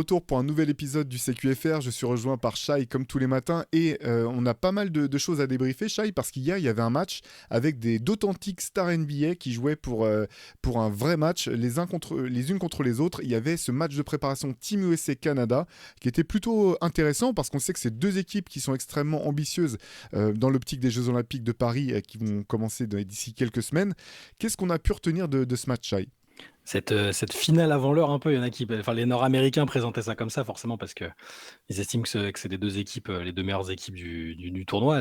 retour pour un nouvel épisode du CQFR. Je suis rejoint par Shai comme tous les matins et on a pas mal de choses à débriefer, Shai, parce qu'hier il y avait un match avec d'authentiques stars NBA qui jouaient pour un vrai match, les unes contre les autres. Il y avait ce match de préparation Team USA Canada qui était plutôt intéressant parce qu'on sait que c'est deux équipes qui sont extrêmement ambitieuses dans l'optique des Jeux Olympiques de Paris qui vont commencer d'ici quelques semaines. Qu'est-ce qu'on a pu retenir de ce match, Shai? Cette finale avant l'heure, un peu, il y en a qui, enfin, les Nord-Américains présentaient ça comme ça, forcément, parce que ils estiment que c'est les deux équipes, les deux meilleures équipes du tournoi.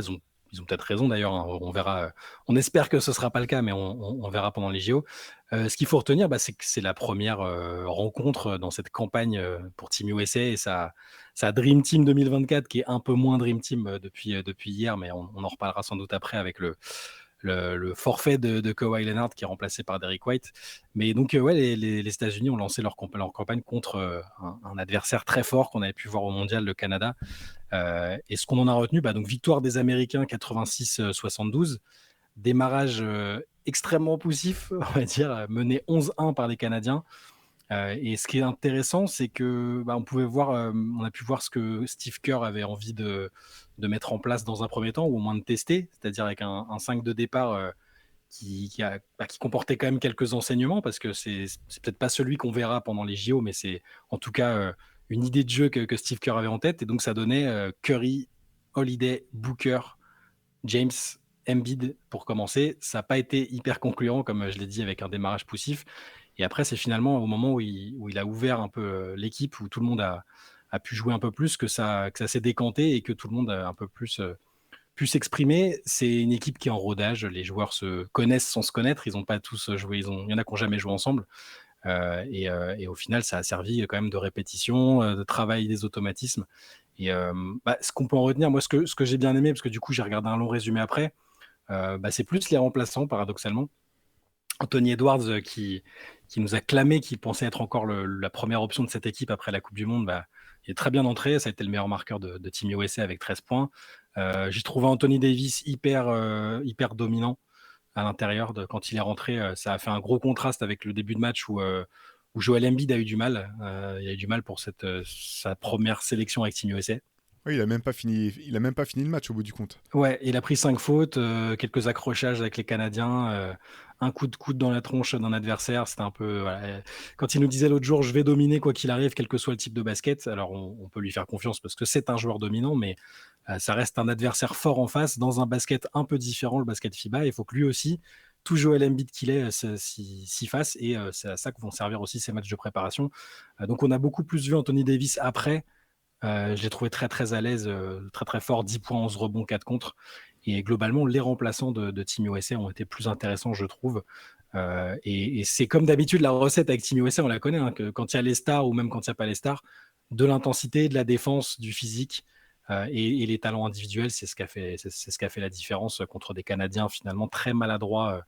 Ils ont peut-être raison d'ailleurs, hein, on verra. On espère que ce sera pas le cas, mais on verra pendant les JO. Ce qu'il faut retenir, c'est que c'est la première rencontre dans cette campagne pour Team USA et sa Dream Team 2024, qui est un peu moins Dream Team depuis hier, mais on en reparlera sans doute après avec le forfait de Kawhi Leonard qui est remplacé par Derrick White. Mais donc, ouais, les États-Unis ont lancé leur campagne contre un adversaire très fort qu'on avait pu voir au Mondial, le Canada. Et ce qu'on en a retenu, donc victoire des Américains 86-72, démarrage extrêmement poussif, on va dire, mené 11-1 par les Canadiens. Et ce qui est intéressant, c'est que on a pu voir ce que Steve Kerr avait envie de mettre en place dans un premier temps, ou au moins de tester, c'est-à-dire avec un 5 de départ qui comportait quand même quelques enseignements, parce que c'est peut-être pas celui qu'on verra pendant les JO, mais c'est en tout cas une idée de jeu que Steve Kerr avait en tête. Et donc ça donnait Curry, Holiday, Booker, James, Embiid pour commencer. Ça n'a pas été hyper concluant, comme je l'ai dit, avec un démarrage poussif. Et après, c'est finalement au moment où il a ouvert un peu l'équipe, où tout le monde a pu jouer un peu plus, que ça s'est décanté et que tout le monde a un peu plus pu s'exprimer. C'est une équipe qui est en rodage. Les joueurs se connaissent sans se connaître. Ils n'ont pas tous joué. Il y en a qui n'ont jamais joué ensemble. Et au final, ça a servi quand même de répétition, de travail des automatismes. Et ce qu'on peut en retenir, moi, ce que j'ai bien aimé, parce que du coup, j'ai regardé un long résumé après, c'est plus les remplaçants, paradoxalement. Anthony Edwards qui nous a clamé qu'il pensait être encore la première option de cette équipe après la Coupe du Monde, il est très bien entré. Ça a été le meilleur marqueur de Team USA avec 13 points. J'ai trouvé Anthony Davis hyper dominant à l'intérieur. Quand il est rentré, ça a fait un gros contraste avec le début de match où Joel Embiid a eu du mal. Il a eu du mal pour sa première sélection avec Team USA. Oui, il a même pas fini le match au bout du compte. Ouais, il a pris 5 fautes, quelques accrochages avec les Canadiens, un coup de coude dans la tronche d'un adversaire. C'était un peu, voilà. Quand il nous disait l'autre jour, je vais dominer quoi qu'il arrive, quel que soit le type de basket. Alors on peut lui faire confiance parce que c'est un joueur dominant, mais ça reste un adversaire fort en face dans un basket un peu différent, le basket FIBA. Il faut que lui aussi, tout Joel Embiid qu'il est, s'y fasse, et c'est à ça que vont servir aussi ces matchs de préparation. Donc on a beaucoup plus vu Anthony Davis après. Je l'ai trouvé très très à l'aise, très très fort, 10 points, 11 rebonds, 4 contre. Et globalement, les remplaçants de Team USA ont été plus intéressants, je trouve. Et c'est comme d'habitude, la recette avec Team USA, on la connaît, hein, que quand il y a les stars ou même quand il n'y a pas les stars, de l'intensité, de la défense, du physique et les talents individuels, c'est ce qui a fait la différence contre des Canadiens finalement très maladroits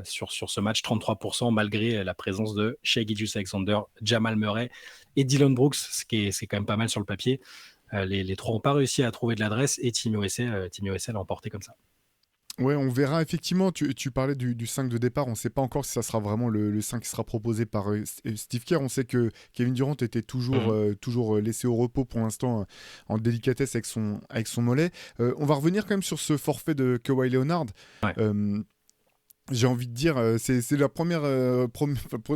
sur ce match, 33%, malgré la présence de Shai Gilgeous-Alexander, Jamal Murray et Dillon Brooks, c'est quand même pas mal sur le papier. Les trois n'ont pas réussi à trouver de l'adresse, et Team USA l'a emporté comme ça. Ouais, on verra effectivement. Tu parlais du 5 de départ. On ne sait pas encore si ça sera vraiment le 5 qui sera proposé par Steve Kerr. On sait que Kevin Durant était toujours laissé au repos pour l'instant en délicatesse avec son mollet. On va revenir quand même sur ce forfait de Kawhi Leonard. Ouais. J'ai envie de dire, c'est la premier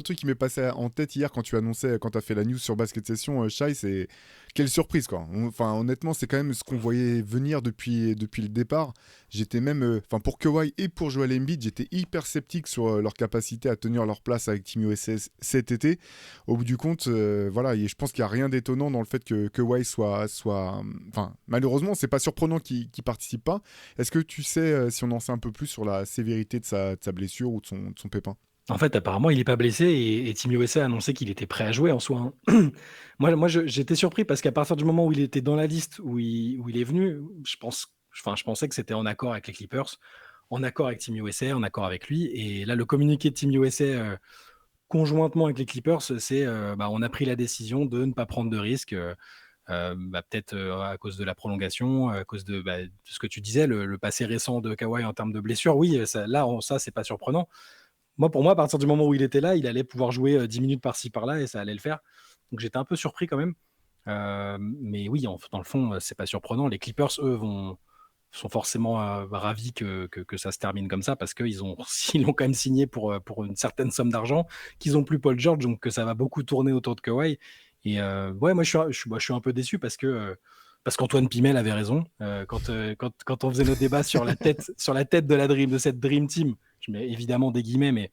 truc qui m'est passé en tête hier quand tu annonçais, quand tu as fait la news sur Basket Session, Shai, c'est quelle surprise quoi. Enfin, honnêtement, c'est quand même ce qu'on voyait venir depuis le départ. J'étais même, pour Kawhi et pour Joel Embiid, j'étais hyper sceptique sur leur capacité à tenir leur place avec Team USA cet été. Au bout du compte, voilà, et je pense qu'il n'y a rien d'étonnant dans le fait que Kawhi malheureusement, c'est pas surprenant qu'il participe pas. Est-ce que tu sais si on en sait un peu plus sur la sévérité de sa blessure ou de son pépin? En fait, apparemment, il n'est pas blessé, et Team USA a annoncé qu'il était prêt à jouer en soi, hein. Moi, j'étais surpris parce qu'à partir du moment où il était dans la liste, où il est venu, je pensais que c'était en accord avec les Clippers, en accord avec Team USA, en accord avec lui. Et là, le communiqué de Team USA, conjointement avec les Clippers, c'est on a pris la décision de ne pas prendre de risques, peut-être à cause de la prolongation, à cause de ce que tu disais, le passé récent de Kawhi en termes de blessure. Oui, ça, c'est pas surprenant. Pour moi, à partir du moment où il était là, il allait pouvoir jouer 10 minutes par-ci par-là et ça allait le faire. Donc j'étais un peu surpris quand même. Mais oui, dans le fond, c'est pas surprenant. Les Clippers, eux, sont forcément ravis que ça se termine comme ça parce qu'ils ont, ils l'ont quand même signé pour une certaine somme d'argent, qu'ils ont plus Paul George, donc que ça va beaucoup tourner autour de Kawhi. Et ouais, moi je suis un peu déçu parce qu'Antoine Pimel avait raison. Quand on faisait nos débats sur la tête de cette Dream Team, je mets évidemment des guillemets, mais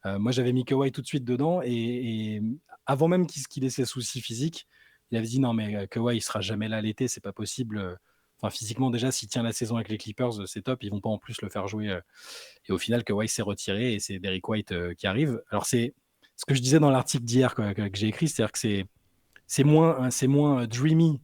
moi j'avais mis Kawhi tout de suite dedans et avant même qu'il ait ses soucis physiques, il avait dit non mais Kawhi il sera jamais là l'été, c'est pas possible. Enfin, physiquement, déjà, s'il tient la saison avec les Clippers, c'est top. Ils vont pas en plus le faire jouer. Et au final, Kawhi s'est retiré et c'est Derrick White qui arrive. Alors, c'est ce que je disais dans l'article d'hier que j'ai écrit, c'est-à-dire que c'est moins dreamy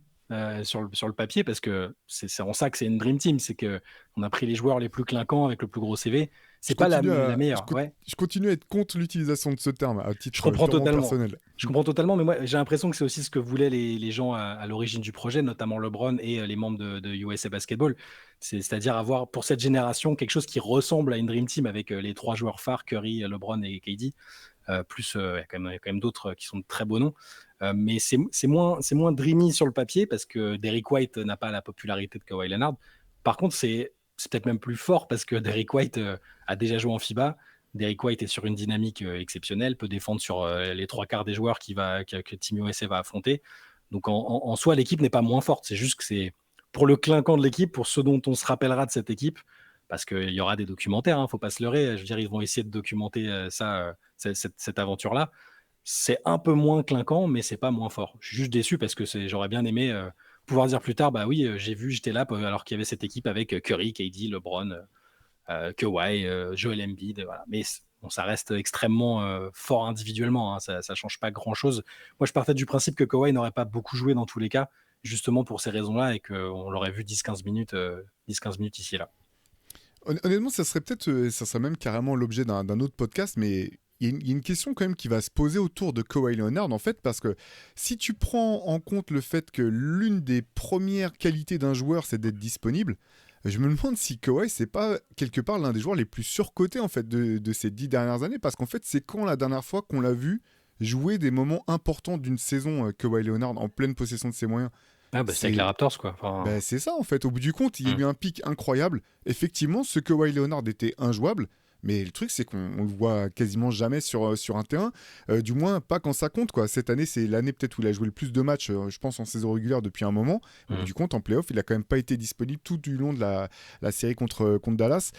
sur le papier parce que c'est en ça que c'est une dream team. C'est qu'on a pris les joueurs les plus clinquants avec le plus gros CV. Je C'est pas continue la à, meilleure. Ouais. je continue à être contre l'utilisation de ce terme à Je titre comprends purement totalement. personnel. Je comprends totalement, mais moi, j'ai l'impression que c'est aussi ce que voulaient les gens à l'origine du projet, notamment LeBron et les membres de USA Basketball. C'est-à-dire avoir, pour cette génération, quelque chose qui ressemble à une Dream Team avec les trois joueurs phares, Curry, LeBron et KD. Plus, il y a quand même d'autres qui sont de très beaux noms. Mais c'est moins dreamy sur le papier parce que Derrick White n'a pas la popularité de Kawhi Leonard. Par contre, c'est peut-être même plus fort parce que Derrick White a déjà joué en FIBA. Derrick White est sur une dynamique exceptionnelle, peut défendre sur les trois quarts des joueurs que Team USA va affronter. Donc en soi, l'équipe n'est pas moins forte. C'est juste que c'est pour le clinquant de l'équipe, pour ce dont on se rappellera de cette équipe, parce qu'il y aura des documentaires, faut pas se leurrer. Je veux dire, ils vont essayer de documenter cette aventure-là. C'est un peu moins clinquant, mais c'est pas moins fort. Je suis juste déçu parce que j'aurais bien aimé pouvoir dire plus tard, bah oui, j'étais là alors qu'il y avait cette équipe avec Curry, KD, LeBron, Kawhi, Joel Embiid, voilà. Mais bon, ça reste extrêmement fort individuellement, hein, ça change pas grand-chose. Moi, je partais du principe que Kawhi n'aurait pas beaucoup joué dans tous les cas, justement pour ces raisons-là, et qu'on l'aurait vu 10-15 minutes, 10-15 minutes ici et là. Honnêtement, ça serait même carrément l'objet d'un autre podcast, mais il y a une question quand même qui va se poser autour de Kawhi Leonard, en fait, parce que si tu prends en compte le fait que l'une des premières qualités d'un joueur, c'est d'être disponible, je me demande si Kawhi, c'est pas quelque part l'un des joueurs les plus surcotés, en fait, de ces 10 dernières années, parce qu'en fait, c'est quand la dernière fois qu'on l'a vu jouer des moments importants d'une saison, Kawhi Leonard, en pleine possession de ses moyens. Ah bah c'est avec les Raptors, quoi. Enfin... Ben, c'est ça en fait, au bout du compte, il y a eu un pic incroyable. Effectivement, ce Kawhi Leonard était injouable, mais le truc c'est qu'on le voit quasiment jamais sur un terrain, du moins pas quand ça compte quoi. Cette année, c'est l'année peut-être où il a joué le plus de matchs, je pense en saison régulière depuis un moment. Au bout du compte, en playoff, il a quand même pas été disponible tout du long de la série contre Dallas.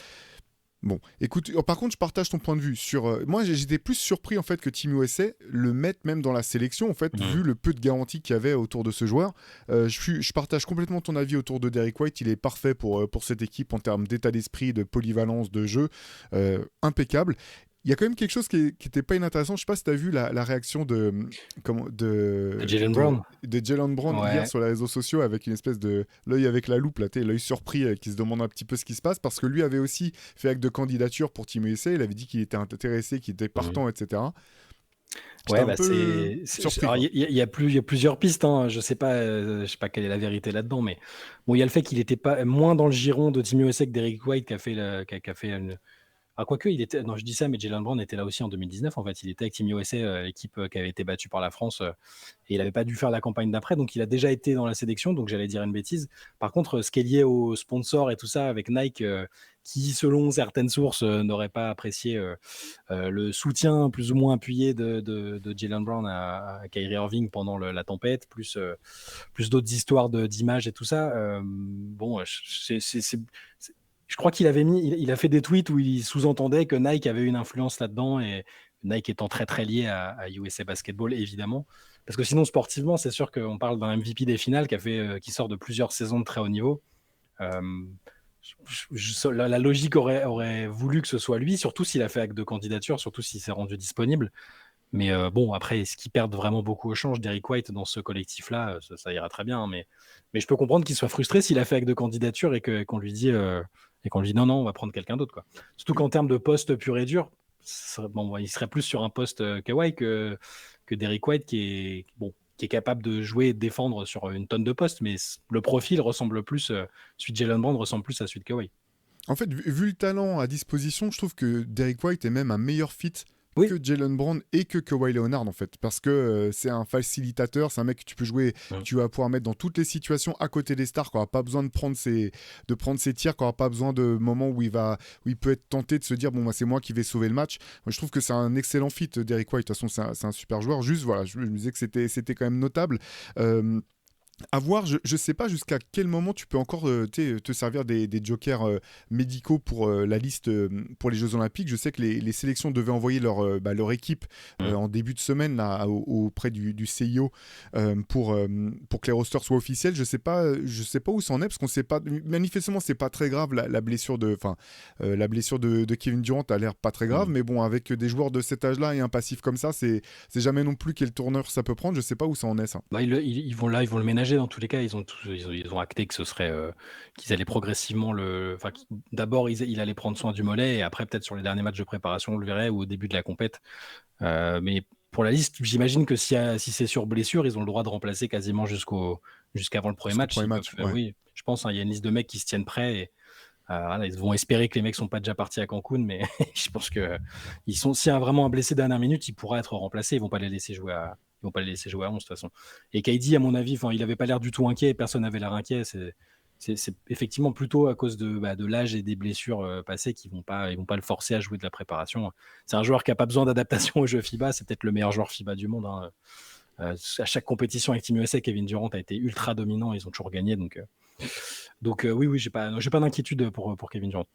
Bon, écoute, par contre, je partage ton point de vue sur. Moi, j'étais plus surpris en fait que Team USA le mette même dans la sélection, en fait, vu le peu de garanties qu'il y avait autour de ce joueur. Je partage complètement ton avis autour de Derrick White. Il est parfait pour cette équipe en termes d'état d'esprit, de polyvalence, de jeu, impeccable. Il y a quand même quelque chose qui était pas inintéressant. Je sais pas si tu as vu la réaction de Jaylen Brown. De Jaylen Brown hier sur les réseaux sociaux avec une espèce de l'œil avec la loupe, là, l'œil surpris qui se demande un petit peu ce qui se passe parce que lui avait aussi fait acte de candidature pour Team USA. Il avait dit qu'il était intéressé, qu'il était partant, etc. Ouais, bah il y a plusieurs pistes. Hein. Je sais pas quelle est la vérité là-dedans, mais bon, il y a le fait qu'il était pas moins dans le giron de Team USA que Derrick White qui a fait une. Ah, quoique, il était. Non, je dis ça, mais Jaylen Brown était là aussi en 2019. En fait, il était avec Team USA, l'équipe qui avait été battue par la France, et il n'avait pas dû faire la campagne d'après. Donc, il a déjà été dans la sélection. Donc, j'allais dire une bêtise. Par contre, ce qui est lié aux sponsors et tout ça avec Nike, qui, selon certaines sources, n'aurait pas apprécié le soutien plus ou moins appuyé de Jaylen Brown à Kyrie Irving pendant la tempête, plus d'autres histoires d'images et tout ça. Bon, je crois il a fait des tweets où il sous-entendait que Nike avait une influence là-dedans et Nike étant très très lié à USA Basketball évidemment. Parce que sinon sportivement, c'est sûr qu'on parle d'un MVP des finales qui sort de plusieurs saisons de très haut niveau. La logique aurait voulu que ce soit lui, surtout s'il a fait acte de candidature, surtout s'il s'est rendu disponible. Mais bon, après, est-ce qu'ils perdent vraiment beaucoup au change, Derrick White, dans ce collectif-là, ça ira très bien. Mais je peux comprendre qu'il soit frustré s'il a fait acte de candidature et qu'on lui dit non, on va prendre quelqu'un d'autre, quoi. Surtout qu'en termes de poste pur et dur, il serait plus sur un poste Kawhi que Derrick White qui est capable de jouer et de défendre sur une tonne de postes, mais le profil ressemble plus, celui de Jaylen Brown ressemble plus à celui de Kawhi. En fait, vu le talent à disposition, je trouve que Derrick White est même un meilleur fit Oui. que Jaylen Brown et que Kawhi Leonard en fait, parce que c'est un facilitateur, c'est un mec que tu peux jouer, Mmh. tu vas pouvoir mettre dans toutes les situations à côté des stars, qui n'aura pas besoin de prendre ses tirs, qui n'aura pas besoin de moments où il peut être tenté de se dire bon moi c'est moi qui vais sauver le match. Moi, je trouve que c'est un excellent fit, Derrick White. De toute façon c'est un super joueur. Juste voilà, je me disais que c'était quand même notable. Euh, À voir, je sais pas jusqu'à quel moment tu peux encore te servir des jokers médicaux pour la liste pour les Jeux Olympiques. Je sais que les sélections devaient envoyer leur équipe Mmh. en début de semaine là, auprès du CIO pour que les rosters soient officiels. Je sais pas où ça en est parce qu'on sait pas. Manifestement, c'est pas très grave la blessure la blessure de Kevin Durant a l'air pas très grave, Mmh. mais bon, avec des joueurs de cet âge-là et un passif comme ça, c'est jamais non plus quel tourneur ça peut prendre. Je sais pas où ça en est ça. Bah, ils vont le ménager dans tous les cas. Ils ont acté que ce serait, qu'ils allaient progressivement d'abord il allait prendre soin du mollet et après peut-être sur les derniers matchs de préparation, on le verrait ou au début de la compète. Mais pour la liste, j'imagine que si c'est sur blessure, ils ont le droit de remplacer quasiment jusqu'avant le premier Jusqu'au match. premier Ils peuvent match, faire ouais. oui, je pense, hein, il y a une liste de mecs qui se tiennent prêts et voilà, ils vont espérer que les mecs sont pas déjà partis à Cancun, mais je pense que s'il y a vraiment un blessé dernière minute, il pourra être remplacé. Ils vont pas les laisser jouer à 11 de toute façon. Et KD, à mon avis, enfin, il avait pas l'air du tout inquiet, personne n'avait l'air inquiet. C'est effectivement plutôt à cause de l'âge et des blessures passées ils vont pas le forcer à jouer de la préparation. C'est un joueur qui a pas besoin d'adaptation au jeu FIBA, c'est peut-être le meilleur joueur FIBA du monde, hein. À chaque compétition avec Team USA, Kevin Durant a été ultra dominant, ils ont toujours gagné, donc oui, oui, j'ai pas d'inquiétude pour Kevin Durant.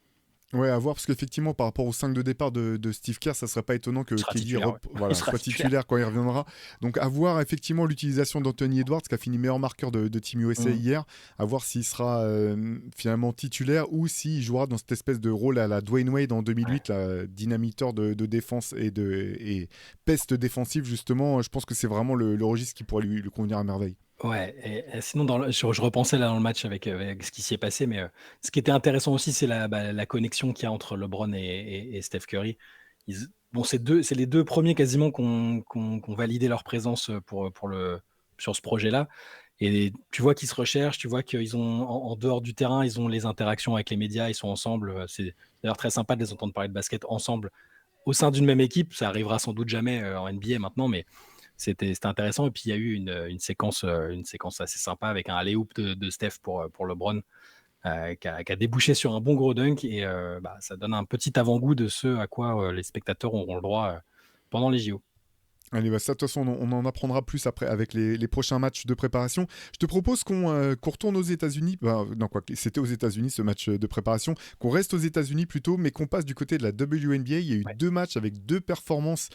Ouais, à voir, parce qu'effectivement, par rapport au 5 de départ de Steve Kerr, ça serait pas étonnant que Il sera KD titulaire, ouais. Il voilà, sera soit titulaire. titulaire quand il reviendra. Donc, à voir effectivement l'utilisation d'Anthony Edwards, qui a fini meilleur marqueur de Team USA Mm. hier. À voir s'il sera finalement titulaire ou s'il jouera dans cette espèce de rôle à la Dwayne Wade en Ouais. 2008, la dynamiteur de défense et peste défensive, justement. Je pense que c'est vraiment le registre qui pourrait lui convenir à merveille. Ouais, et sinon, je repensais là dans le match avec ce qui s'y est passé, mais ce qui était intéressant aussi, c'est la connexion qu'il y a entre LeBron et Steph Curry. Bon, c'est les deux premiers quasiment qu'on validé leur présence sur ce projet-là. Et tu vois qu'ils se recherchent, tu vois qu'ils ont, en dehors du terrain, ils ont les interactions avec les médias, ils sont ensemble. C'est d'ailleurs très sympa de les entendre parler de basket ensemble au sein d'une même équipe. Ça arrivera sans doute jamais en NBA maintenant, mais c'était intéressant. Et puis il y a eu une séquence assez sympa avec un alley-oop de Steph pour LeBron qui a débouché sur un bon gros dunk. Et ça donne un petit avant-goût de ce à quoi les spectateurs auront le droit pendant les JO. Allez, bah ça, de toute façon, on en apprendra plus après avec les prochains matchs de préparation. Je te propose qu'on retourne aux États-Unis. Non, quoi, c'était aux États-Unis ce match de préparation. Qu'on reste aux États-Unis plutôt, mais qu'on passe du côté de la WNBA. Il y a eu Ouais. deux matchs avec deux performances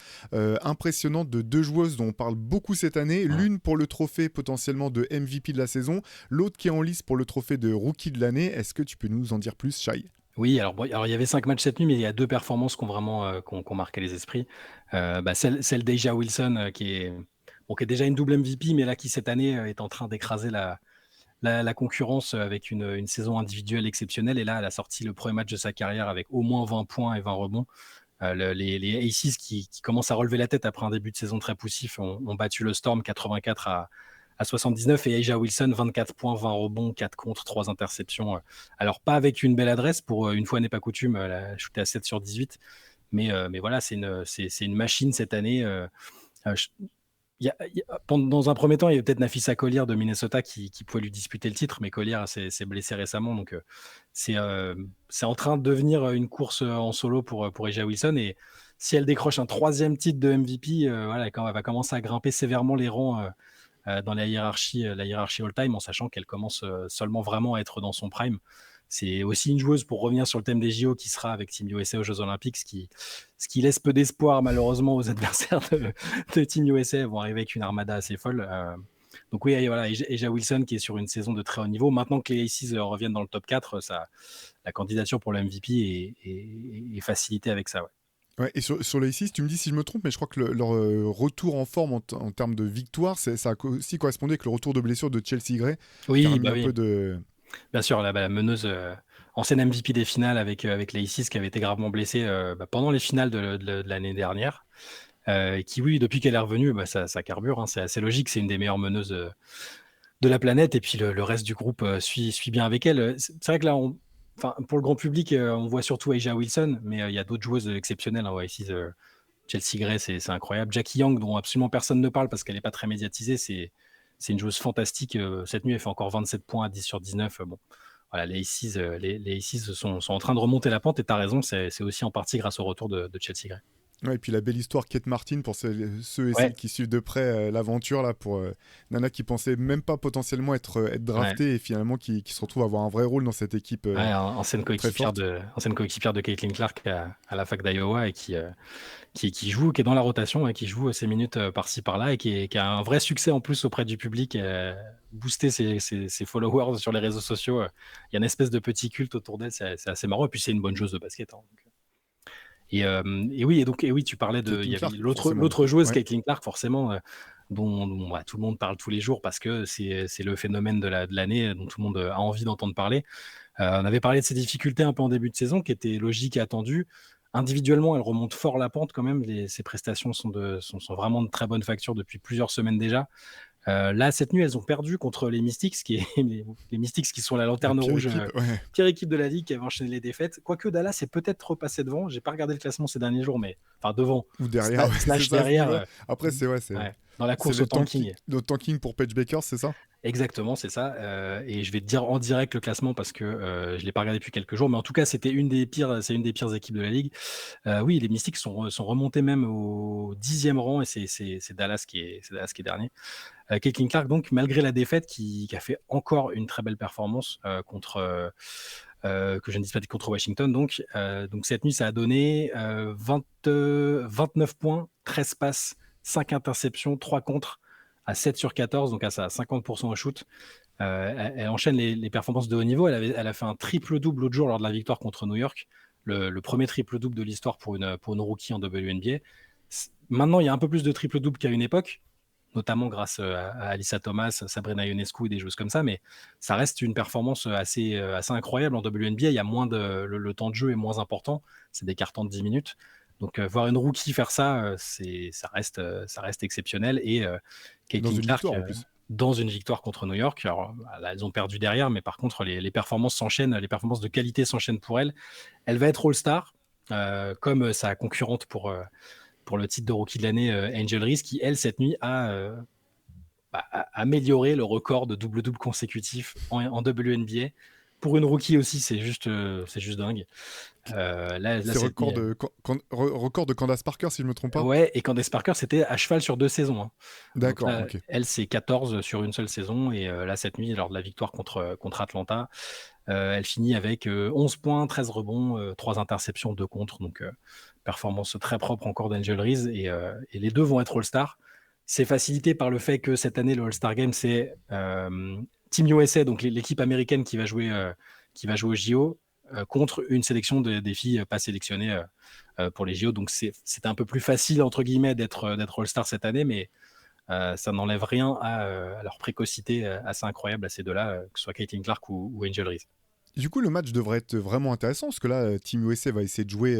impressionnantes de deux joueuses dont on parle beaucoup cette année. Mmh. L'une pour le trophée potentiellement de MVP de la saison, l'autre qui est en lice pour le trophée de Rookie de l'année. Est-ce que tu peux nous en dire plus, Shai? Oui, alors, bon, alors il y avait 5 matchs cette nuit, mais il y a 2 performances qui ont vraiment, qui ont marqué les esprits. Celle d'A'ja Wilson, qui est déjà une double MVP, mais là qui cette année, est en train d'écraser la concurrence, avec une saison individuelle exceptionnelle. Et là, elle a sorti le premier match de sa carrière avec au moins 20 points et 20 rebonds. Les Aces qui commencent à relever la tête après un début de saison très poussif ont battu le Storm 84 à 79, et A'ja Wilson 24 points, 20 rebonds, 4 contre, 3 interceptions. Alors pas avec une belle adresse, pour une fois n'est pas coutume, elle a shooté à 7 sur 18, mais voilà, c'est une machine cette année. Dans un premier temps, il y avait peut-être Nafisa Collier de Minnesota qui pouvait lui disputer le titre, mais Collier s'est blessé récemment, donc c'est en train de devenir une course en solo pour A'ja Wilson. Et si elle décroche un troisième titre de MVP, voilà, quand elle va commencer à grimper sévèrement les rangs dans la hiérarchie all-time, en sachant qu'elle commence seulement vraiment à être dans son prime. C'est aussi une joueuse, pour revenir sur le thème des JO, qui sera avec Team USA aux Jeux Olympiques, ce qui laisse peu d'espoir malheureusement aux adversaires de Team USA. Ils vont arriver avec une armada assez folle. Donc oui, voilà, A'ja Wilson qui est sur une saison de très haut niveau. Maintenant que les Aces reviennent dans le top 4, la candidature pour le MVP est facilitée avec ça. Ouais. Ouais, et sur les 6, tu me dis si je me trompe, mais je crois que leur retour en forme en termes de victoire, ça a aussi correspondu avec le retour de blessure de Chelsea Gray, qui a Oui, remis bah un oui. peu de... Bien sûr, la meneuse, ancienne MVP des finales avec les Aces, qui avait été gravement blessée pendant les finales de l'année dernière. Et qui, oui, depuis qu'elle est revenue, ça carbure, hein, c'est assez logique. C'est une des meilleures meneuses de la planète. Et puis le reste du groupe suit bien avec elle. C'est vrai que là, pour le grand public, on voit surtout A'ja Wilson, mais il y a d'autres joueuses exceptionnelles, hein, ouais, ici, Chelsea Gray, c'est incroyable. Jackie Young, dont absolument personne ne parle parce qu'elle n'est pas très médiatisée, c'est une joueuse fantastique. Cette nuit, elle fait encore 27 points à 10 sur 19. Bon, voilà, les Aces, les Aces sont en train de remonter la pente et tu as raison, c'est aussi en partie grâce au retour de Chelsea Gray. Ouais, et puis la belle histoire Kate Martin pour ceux et Ouais, celles qui suivent de près l'aventure là pour Nana qui pensait même pas potentiellement être ouais. draftée et finalement qui se retrouve à avoir un vrai rôle dans cette équipe Ouais, très forte. ancienne coéquipière de Caitlin Clark à la fac d'Iowa et qui joue, qui est dans la rotation et qui joue ses minutes par-ci par-là et qui a un vrai succès en plus auprès du public, booster ses followers sur les réseaux sociaux. Il y a une espèce de petit culte autour d'elle, c'est assez marrant. Et puis c'est une bonne joueuse de basket, hein, donc. Et oui, tu parlais il Caitlin y avait Clark forcément. l'autre joueuse, Ouais. Caitlin Clark, forcément, dont tout le monde parle tous les jours parce que c'est le phénomène de l'année dont tout le monde a envie d'entendre parler. On avait parlé de ses difficultés un peu en début de saison, qui étaient logiques et attendues. Individuellement, elle remonte fort la pente quand même. Ses prestations sont vraiment de très bonne facture depuis plusieurs semaines déjà. Là, cette nuit, elles ont perdu contre les Mystics, les Mystics qui sont la La lanterne pire rouge, équipe, ouais. pire équipe de la ligue qui avait enchaîné les défaites. Quoique Dallas est peut-être repassé devant. J'ai pas regardé le classement ces derniers jours, mais enfin devant. Ou derrière, ouais, c'est Slash ça à ce derrière. niveau-là. Après, Ouais, dans la c'est course au tanking. le tanking pour Paige Baker, c'est ça? Exactement, c'est ça. Et je vais te dire en direct le classement parce que je l'ai pas regardé depuis quelques jours, mais en tout cas, c'est une des pires équipes de la ligue. Oui, les Mystics sont remontés même au 10e rang et c'est Dallas c'est Dallas qui est dernier. Caitlin Clark, donc, malgré la défaite, qui a fait encore une très belle performance contre, que je ne dise pas, contre Washington. Donc cette nuit, ça a donné 29 points, 13 passes, 5 interceptions, 3 contres à 7 sur 14, donc à ça, 50% au shoot. Elle enchaîne les performances de haut niveau. Elle a fait un triple-double l'autre jour lors de la victoire contre New York, le premier triple-double de l'histoire pour une rookie en WNBA. Maintenant, il y a un peu plus de triple-double qu'à une époque, notamment grâce à Alyssa Thomas, Sabrina Ionescu et des choses comme ça, mais ça reste une performance assez incroyable en WNBA. Il y a moins le temps de jeu est moins important, c'est des cartons de 10 minutes. Donc voir une rookie faire ça, ça reste exceptionnel. Et Dans Caitlin une Clark, victoire en plus. dans une victoire contre New York, alors là, elles ont perdu derrière, mais par contre les performances s'enchaînent, les performances de qualité s'enchaînent pour elle. Elle va être All-Star, comme sa concurrente pour le titre de rookie de l'année, Angel Reese, qui, elle, cette nuit, a amélioré le record de double-double consécutif en WNBA. Pour une rookie aussi, c'est juste dingue. Là, C'est cette nuit, record de Candace Parker, si je me trompe pas. ouais, et Candace Parker, c'était à cheval sur 2 saisons, hein. Donc D'accord, là, ok. elle, c'est 14 sur une seule saison. Et là, cette nuit, lors de la victoire contre Atlanta, elle finit avec 11 points, 13 rebonds, 3 interceptions, 2 contres. Donc, performance très propre encore d'Angel Reese. Et les deux vont être All-Star. C'est facilité par le fait que cette année, le All-Star Game, c'est Team USA, donc l'équipe américaine qui va jouer au JO, contre une sélection des filles pas sélectionnées pour les JO. Donc, c'est un peu plus facile, entre guillemets, d'être All-Star cette année, mais ça n'enlève rien à leur précocité assez incroyable à ces deux-là, que ce soit Caitlin Clark ou Angel Reese. Du coup, le match devrait être vraiment intéressant parce que là, Team USA va essayer de jouer.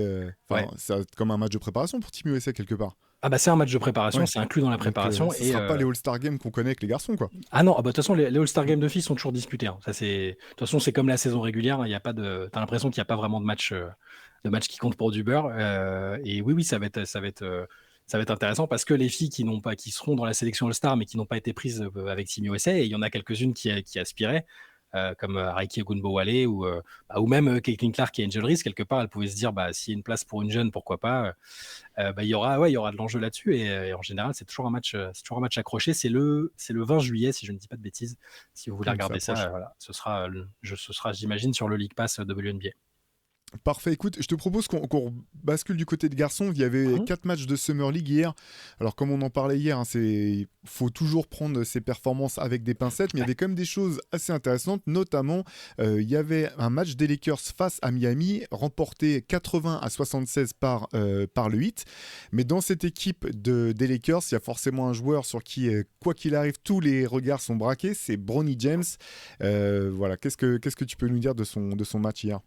Ouais. Ça va être comme un match de préparation pour Team USA quelque part. Ah bah c'est un match de préparation, Ouais. c'est inclus dans la Donc, préparation. ce sera pas les All-Star Games qu'on connaît avec les garçons, quoi. Ah non, de toute façon, les All-Star Games de filles sont toujours disputés, hein. Ça, de toute façon, c'est comme la saison régulière, hein. Il y a pas de... T'as l'impression qu'il n'y a pas vraiment de match qui compte pour du beurre. Et oui, ça va être intéressant parce que les filles qui seront dans la sélection All-Star mais qui n'ont pas été prises avec Team USA, et il y en a quelques-unes qui aspiraient, comme Reiki Ogunbowale ou même Caitlin Clark et Angel Reese. Quelque part, elles pouvaient se dire, s'il y a une place pour une jeune, pourquoi pas. Il y aura de l'enjeu là-dessus. Et en général, c'est toujours un match accroché. C'est le 20 juillet, si je ne dis pas de bêtises. Si vous voulez regarder ça, voilà, ce sera, j'imagine, sur le League Pass WNBA. Parfait, écoute, je te propose qu'on bascule du côté de garçons. Il y avait 4 matchs de Summer League hier. Alors comme on en parlait hier, faut toujours prendre ses performances avec des pincettes, mais il y avait quand même des choses assez intéressantes, notamment il y avait un match des Lakers face à Miami, remporté 80-76 par le Heat. Mais dans cette équipe des Lakers, il y a forcément un joueur sur qui, quoi qu'il arrive, tous les regards sont braqués, c'est Bronny James. Voilà, qu'est-ce que tu peux nous dire de son match hier ?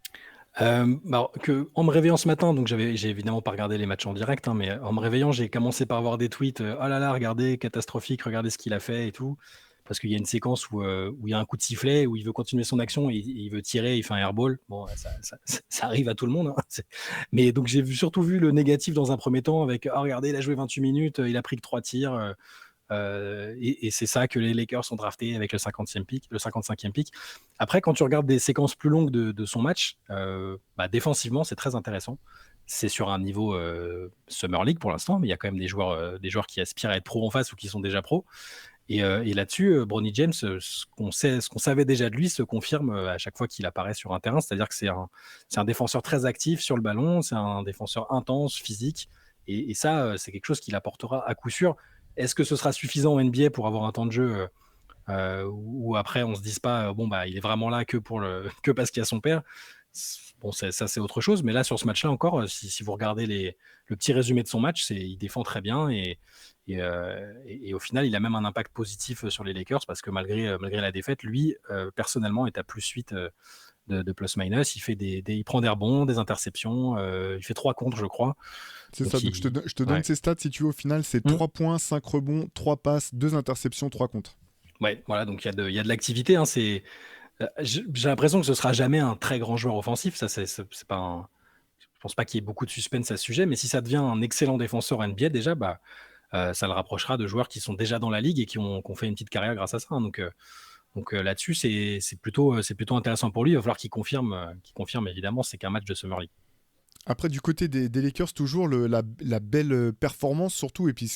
En me réveillant ce matin, donc j'ai évidemment pas regardé les matchs en direct, hein, mais en me réveillant, j'ai commencé par voir des tweets, oh là là, regardez, catastrophique, regardez ce qu'il a fait et tout. parce qu'il y a une séquence où il y a un coup de sifflet, où il veut continuer son action et il veut tirer, il fait un airball. Bon, ça arrive à tout le monde, hein. Mais donc surtout vu le négatif dans un premier temps avec « Ah, regardez, il a joué 28 minutes, il a pris que 3 tirs. Et c'est ça que les Lakers ont drafté avec le 50e pick, le 55e pick. Après, quand tu regardes des séquences plus longues de son match, défensivement, c'est très intéressant. C'est sur un niveau Summer League pour l'instant, mais il y a quand même des joueurs qui aspirent à être pro en face ou qui sont déjà pros. Et là-dessus, Bronny James, ce qu'on savait déjà de lui se confirme à chaque fois qu'il apparaît sur un terrain. C'est-à-dire que c'est un défenseur très actif sur le ballon, c'est un défenseur intense, physique. Et ça, c'est quelque chose qu'il apportera à coup sûr. Est-ce que ce sera suffisant en NBA pour avoir un temps de jeu où après on se dise pas bon bah il est vraiment là que parce qu'il y a son père. Bon, ça c'est autre chose, mais là sur ce match-là encore, si vous regardez le petit résumé de son match, il défend très bien et au final il a même un impact positif sur les Lakers parce que malgré la défaite, lui personnellement est à +8 de plus-minus. Il prend des rebonds, des interceptions, il fait 3 contres je crois. C'est Donc ça, donc je te donne ses stats si tu veux. Au final, c'est 3 points, 5 rebonds, 3 passes, 2 interceptions, 3 contre. Ouais, voilà, donc il y a de l'activité. Hein, j'ai l'impression que ce sera jamais un très grand joueur offensif. Ça, c'est pas je pense pas qu'il y ait beaucoup de suspense à ce sujet, mais si ça devient un excellent défenseur NBA, déjà, ça le rapprochera de joueurs qui sont déjà dans la ligue et qui ont fait une petite carrière grâce à ça. Hein. Donc là-dessus, c'est plutôt intéressant pour lui. Il va falloir qu'il confirme évidemment, c'est qu'un match de Summer League. Après, du côté des Lakers, toujours la belle performance, surtout, et puis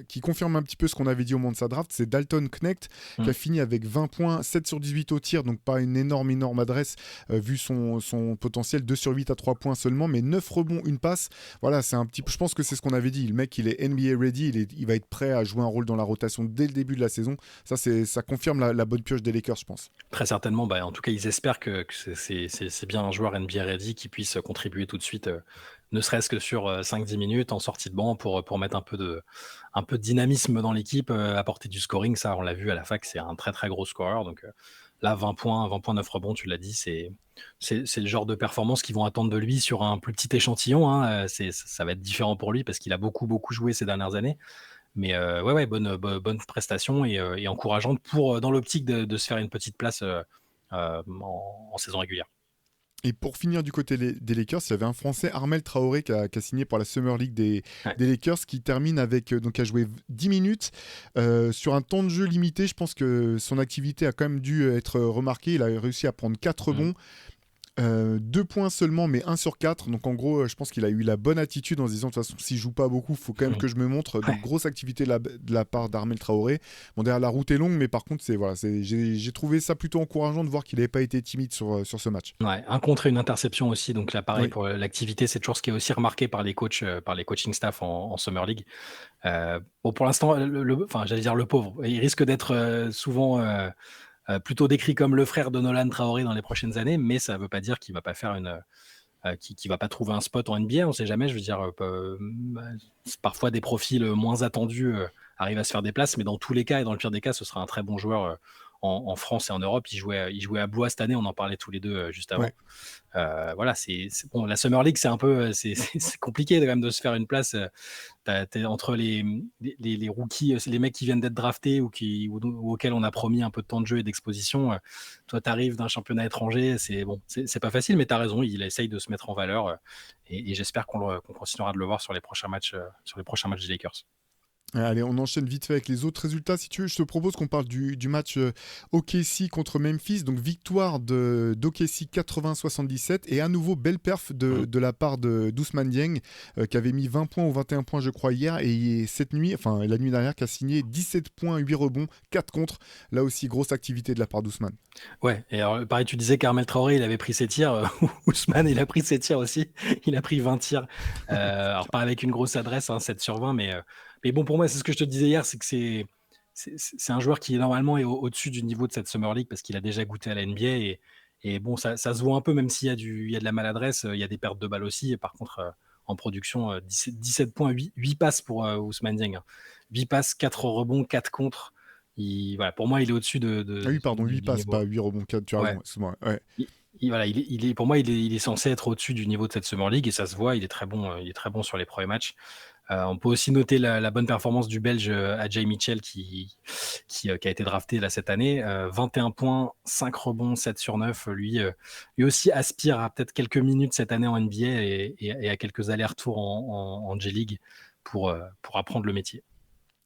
qui confirme un petit peu ce qu'on avait dit au moment de sa draft, c'est Dalton Knecht, qui a fini avec 20 points, 7 sur 18 au tir, donc pas une énorme adresse, vu son potentiel, 2 sur 8 à 3 points seulement, mais 9 rebonds, une passe. Voilà, c'est un petit peu, je pense que c'est ce qu'on avait dit. Le mec, il est NBA ready, il va être prêt à jouer un rôle dans la rotation dès le début de la saison. Ça confirme la bonne pioche des Lakers, je pense. Très certainement. En tout cas, ils espèrent que c'est bien un joueur NBA ready qui puisse contribuer tout de suite, ne serait-ce que sur 5-10 minutes en sortie de banc pour mettre un peu de dynamisme dans l'équipe, apporter du scoring. Ça, on l'a vu à la fac, c'est un très très gros scoreur. Donc là, 20 points, 9 rebonds, tu l'as dit, c'est le genre de performance qu'ils vont attendre de lui sur un plus petit échantillon. Hein. Ça va être différent pour lui parce qu'il a beaucoup joué ces dernières années. Mais bonne prestation et encourageante dans l'optique de se faire une petite place en saison régulière. Et pour finir du côté des Lakers, il y avait un Français, Armel Traoré, qui a signé pour la Summer League des Lakers, qui termine avec, donc a joué 10 minutes sur un temps de jeu limité. Je pense que son activité a quand même dû être remarquée. Il a réussi à prendre 4 rebonds. 2 points seulement, mais 1 sur 4. Donc en gros, je pense qu'il a eu la bonne attitude en se disant de toute façon, si je joue pas beaucoup, il faut quand même que je me montre. Donc grosse activité de la part d'Armel Traoré. Bon, derrière, la route est longue, mais par contre, j'ai trouvé ça plutôt encourageant de voir qu'il n'avait pas été timide sur ce match. Ouais, un contre et une interception aussi. Donc là, pareil, pour l'activité, c'est toujours ce qui est aussi remarqué par les coachs, par les coaching staff en Summer League. Bon, pour l'instant, j'allais dire le pauvre. Il risque d'être souvent plutôt décrit comme le frère de Nolan Traoré dans les prochaines années, mais ça ne veut pas dire qu'il ne va pas faire qui va pas trouver un spot en NBA, on ne sait jamais. Je veux dire, parfois des profils moins attendus arrivent à se faire des places, mais dans tous les cas et dans le pire des cas, ce sera un très bon joueur en France et en Europe. Il jouait à Blois cette année, on en parlait tous les deux juste avant. Voilà, c'est bon. La Summer League, c'est un peu, c'est compliqué quand même de se faire une place. T'es entre les rookies, les mecs qui viennent d'être draftés ou auxquels on a promis un peu de temps de jeu et d'exposition. Toi, t'arrives d'un championnat étranger, c'est pas facile, mais t'as raison. Il essaye de se mettre en valeur et j'espère qu'on continuera de le voir sur les prochains matchs des Lakers. Allez, on enchaîne vite fait avec les autres résultats. Si tu veux, je te propose qu'on parle du match OKC contre Memphis. Donc, victoire d'OKC 80-77. Et à nouveau, belle perf de la part d'Ousmane Dieng, qui avait mis 20 points ou 21 points, je crois, hier. Et la nuit dernière, qui a signé 17 points, 8 rebonds, 4 contre. Là aussi, grosse activité de la part d'Ousmane. Ouais, et alors, pareil, tu disais qu'Armel Traoré, il avait pris ses tirs. Ousmane, il a pris ses tirs aussi. Il a pris 20 tirs. Alors, pas avec une grosse adresse, 7 sur 20, mais bon, pour moi, c'est ce que je te disais hier, c'est que c'est un joueur qui normalement est au-dessus du niveau de cette Summer League parce qu'il a déjà goûté à la NBA et bon, ça se voit un peu, même s'il y a de la maladresse, il y a des pertes de balles aussi. Et par contre, en production, 17 points, 8 passes pour Ousmane Dieng. 8 passes, 4 rebonds, 4 contre. Voilà, pour moi, il est au-dessus de Ah oui, pardon, 8 passes, niveau. pas 8 rebonds, 4, tu as raison, excuse-moi. Ouais. Voilà, pour moi, il est censé être au-dessus du niveau de cette Summer League et ça se voit. Il est très bon sur les premiers matchs. On peut aussi noter la bonne performance du Belge Ajay Mitchell qui a été drafté là cette année. 21 points, 5 rebonds, 7 sur 9. Lui aussi aspire à peut-être quelques minutes cette année en NBA et à quelques allers-retours en G-League pour apprendre le métier.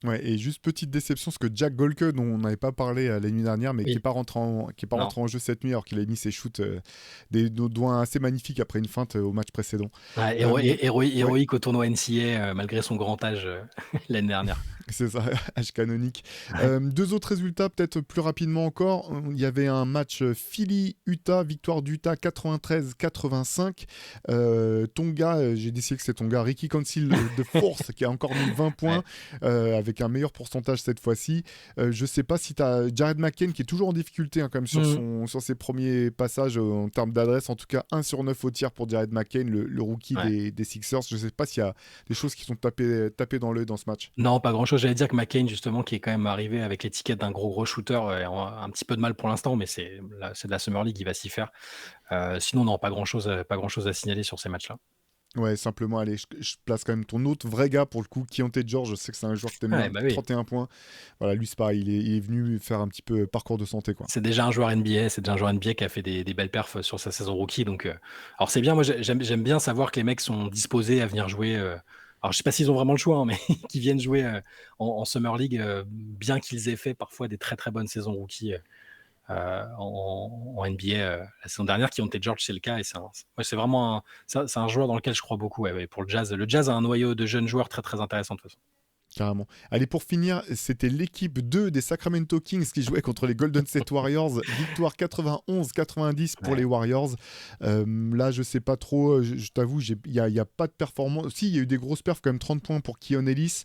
Ouais, et juste petite déception, parce que Jack Golke, dont on n'avait pas parlé la nuit dernière, mais qui Oui, n'est pas non. rentré en jeu cette nuit, alors qu'il a mis ses shoots, des doigts assez magnifiques après une feinte au match précédent. Ouais, Euh, ouais, héroïque au tournoi NCA malgré son grand âge l'année dernière. c'est ça, âge canonique. Deux autres résultats, peut-être plus rapidement encore. Il y avait un match Philly-Utah, victoire d'Utah 93-85. Tonga, j'ai décidé que c'est Tonga. Ricky Council de Force qui a encore mis 20 points, Ouais. avec un meilleur pourcentage cette fois-ci. Je sais pas si tu as Jared McCain qui est toujours en difficulté, hein, quand même Mhm. sur ses premiers passages, en termes d'adresse. En tout cas, 1 sur 9 au tir pour Jared McCain, le rookie Ouais. des Sixers. Je sais pas s'il y a des choses qui sont tapées dans l'œil dans ce match. Non, pas grand-chose. J'allais dire que McCain, justement, qui est quand même arrivé avec l'étiquette d'un gros shooter, a un petit peu de mal pour l'instant, mais c'est de la Summer League, il va s'y faire. Sinon, non, pas grand-chose à signaler sur ces matchs-là. Ouais, simplement, allez, je place quand même ton autre vrai gars pour le coup, Keontae George. Je sais que c'est un joueur que t'aimes Ouais, bien, bah oui. 31 points. Voilà, lui, c'est pareil, il est venu faire un petit peu parcours de santé, quoi. C'est déjà un joueur NBA, c'est déjà un joueur NBA qui a fait des belles perfs sur sa saison rookie. Donc, alors c'est bien, moi j'aime bien savoir que les mecs sont disposés à venir jouer. Alors je sais pas s'ils ont vraiment le choix, hein, mais qui viennent jouer en Summer League, bien qu'ils aient fait parfois des très très bonnes saisons rookie en NBA la saison dernière. Keontae George, c'est le cas, et c'est vraiment c'est un joueur dans lequel je crois beaucoup. Ouais, pour le Jazz a un noyau de jeunes joueurs très très intéressant de toute façon. Carrément. Allez, pour finir, c'était l'équipe 2 des Sacramento Kings qui jouait contre les Golden State Warriors. Victoire 91-90 pour les Ouais. Warriors. Là, je sais pas trop, je t'avoue, il y a pas de performance. Si, il y a eu des grosses perfs, quand même 30 points pour Keon Ellis.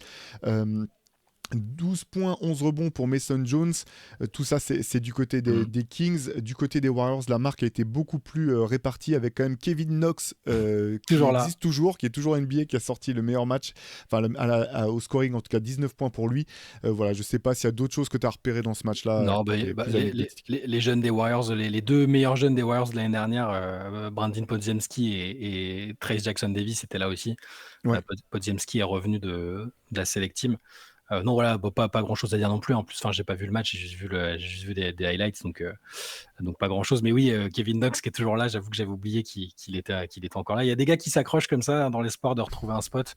12 points, 11 rebonds pour Mason Jones. Tout ça, c'est du côté Mhm. des Kings. Du côté des Warriors, la marque a été beaucoup plus répartie, avec quand même Kevin Knox, qui Toujours là. existe toujours, qui est toujours NBA, qui a sorti le meilleur match, enfin au scoring, en tout cas 19 points pour lui. Voilà, je sais pas s'il y a d'autres choses que tu as repérées dans ce match-là, Non, qui est plus les, anecdotique. les jeunes des Warriors, les deux meilleurs jeunes des Warriors de l'année dernière, Brandon Podziemski et Trace Jackson Davis étaient là aussi. Ouais. Podziemski est revenu de la Select Team. Non, voilà, bon, pas grand-chose à dire non plus. En plus, enfin, j'ai pas vu le match, j'ai juste vu des highlights, donc pas grand-chose. Mais oui, Kevin Knox qui est toujours là, j'avoue que j'avais oublié qu'il était encore là. Il y a des gars qui s'accrochent comme ça dans l'espoir de retrouver un spot,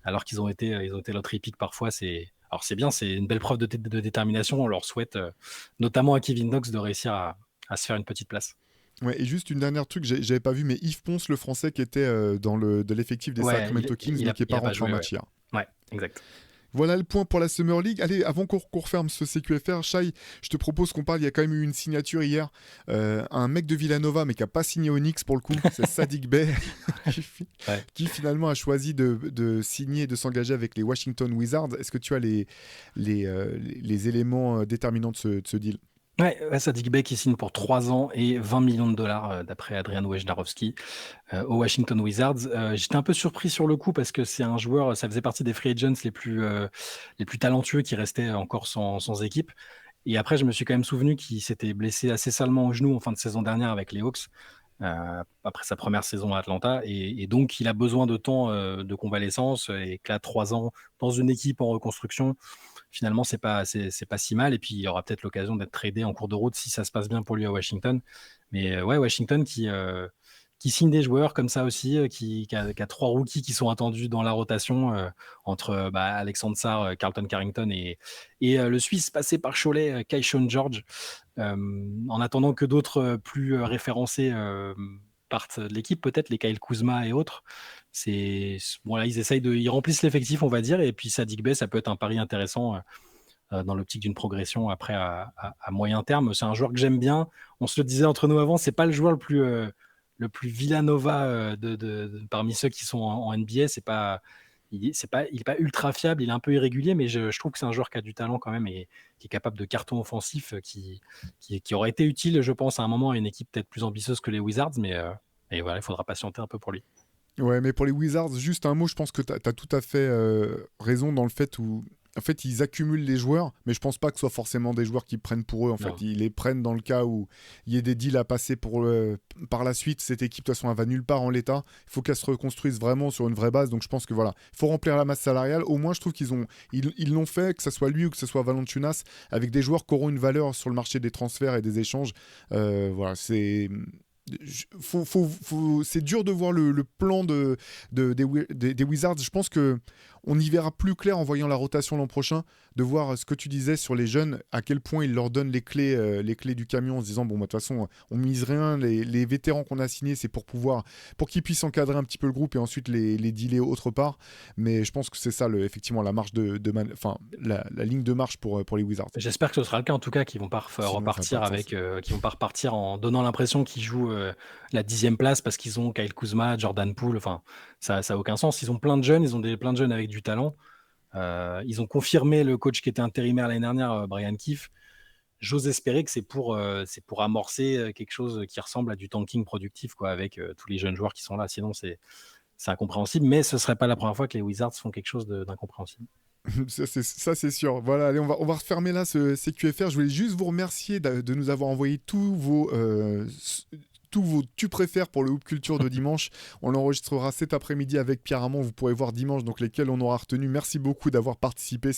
alors ils ont été lottery pick parfois. Alors c'est bien, c'est une belle preuve de détermination. On leur souhaite, notamment à Kevin Knox, de réussir à se faire une petite place. Ouais, et juste une dernière truc, j'avais pas vu, mais Yves Ponce, le français qui était de l'effectif des Ouais, Sacramento Kings, mais qui n'est il pas a pas rentré en joué, ouais. match hier. Ouais, exact. Voilà le point pour la Summer League. Allez, avant qu'on referme ce CQFR, Shai, je te propose qu'on parle. Il y a quand même eu une signature hier. Un mec de Villanova, mais qui n'a pas signé au Knicks pour le coup, c'est Saddiq Bey, Ouais. qui finalement a choisi de signer, de s'engager avec les Washington Wizards. Est-ce que tu as les éléments déterminants de ce deal? Ouais, Saddiq Bey qui signe pour 3 ans et 20 millions de dollars, d'après Adrian Wojnarowski, aux Washington Wizards. J'étais un peu surpris sur le coup parce que c'est un joueur, ça faisait partie des free agents les plus talentueux qui restaient encore sans équipe. Et après, je me suis quand même souvenu qu'il s'était blessé assez salement au genou en fin de saison dernière avec les Hawks, après sa première saison à Atlanta. Et donc, il a besoin de temps de convalescence, et que là, 3 ans dans une équipe en reconstruction, finalement, c'est pas si mal. Et puis, il y aura peut-être l'occasion d'être tradé en cours de route si ça se passe bien pour lui à Washington. Mais ouais, Washington qui signe des joueurs comme ça aussi, qui a 3 rookies qui sont attendus dans la rotation, entre Alexandre Sarr, Carlton Carrington et le Suisse passé par Cholet, Kaishon George. En attendant que d'autres plus référencés partent de l'équipe, peut-être les Kyle Kuzma et autres. Bon, là, ils remplissent l'effectif, on va dire, et puis Saddiq Bey, ça peut être un pari intéressant dans l'optique d'une progression après à moyen terme. C'est un joueur que j'aime bien. On se le disait entre nous avant, c'est pas le joueur le plus Villanova parmi ceux qui sont en NBA. Il est pas ultra fiable, il est un peu irrégulier, mais je trouve que c'est un joueur qui a du talent quand même et qui est capable de carton offensif, qui aurait été utile, je pense, à un moment à une équipe peut-être plus ambitieuse que les Wizards, mais et voilà, il faudra patienter un peu pour lui. Ouais, mais pour les Wizards, juste un mot, je pense que tu as tout à fait raison dans le fait où en fait, ils accumulent les joueurs, mais je pense pas que ce soit forcément des joueurs qui prennent pour eux. En fait, Non. ils les prennent dans le cas où il y ait des deals à passer par la suite. Cette équipe, de toute façon, elle va nulle part en l'état. Il faut qu'elle se reconstruise vraiment sur une vraie base. Donc, je pense que voilà, il faut remplir la masse salariale. Au moins, je trouve ils l'ont fait, que ce soit lui ou que ce soit Valanciunas, avec des joueurs qui auront une valeur sur le marché des transferts et des échanges. Voilà, c'est dur de voir le plan des Wizards. Je pense que on y verra plus clair en voyant la rotation l'an prochain, de voir ce que tu disais sur les jeunes, à quel point ils leur donnent les clés du camion en se disant bon, bah, de toute façon, on mise rien, les vétérans qu'on a signés, c'est pour qu'ils puissent encadrer un petit peu le groupe et ensuite les dealer autre part. Mais je pense que c'est ça, effectivement, la marche la ligne de marche pour les Wizards. J'espère que ce sera le cas en tout cas, qu'ils vont pas Sinon, ça n'a pas repartir de sens. qu'ils vont pas repartir en donnant l'impression qu'ils jouent la 10e place parce qu'ils ont Kyle Kuzma, Jordan Poole. Enfin, ça a aucun sens. Ils ont plein de jeunes, plein de jeunes avec du talent. Ils ont confirmé le coach qui était intérimaire l'année dernière, Brian Keefe. J'ose espérer que c'est pour amorcer quelque chose qui ressemble à du tanking productif, quoi, avec tous les jeunes joueurs qui sont là. Sinon, c'est incompréhensible. Mais ce serait pas la première fois que les Wizards font quelque chose d'incompréhensible. Ça, c'est sûr. Voilà, allez, on va refermer là ce CQFR. Je voulais juste vous remercier de nous avoir envoyé tous vos tu préfères pour le Hoop Culture de dimanche. On l'enregistrera cet après-midi avec Pierre Hamon. Vous pourrez voir dimanche donc lesquels on aura retenu. Merci beaucoup d'avoir participé.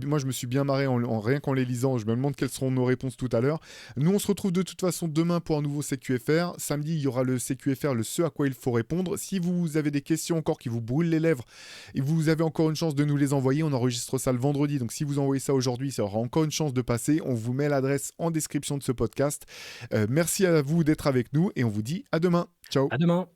Moi, je me suis bien marré rien qu'en les lisant. Je me demande quelles seront nos réponses tout à l'heure. Nous, on se retrouve de toute façon demain pour un nouveau CQFR. Samedi, il y aura le CQFR, le ce à quoi il faut répondre. Si vous avez des questions encore qui vous brûlent les lèvres et vous avez encore une chance de nous les envoyer, on enregistre ça le vendredi. Donc, si vous envoyez ça aujourd'hui, ça aura encore une chance de passer. On vous met l'adresse en description de ce podcast. Merci à vous d'être avec nous et on vous dit à demain. Ciao. À demain.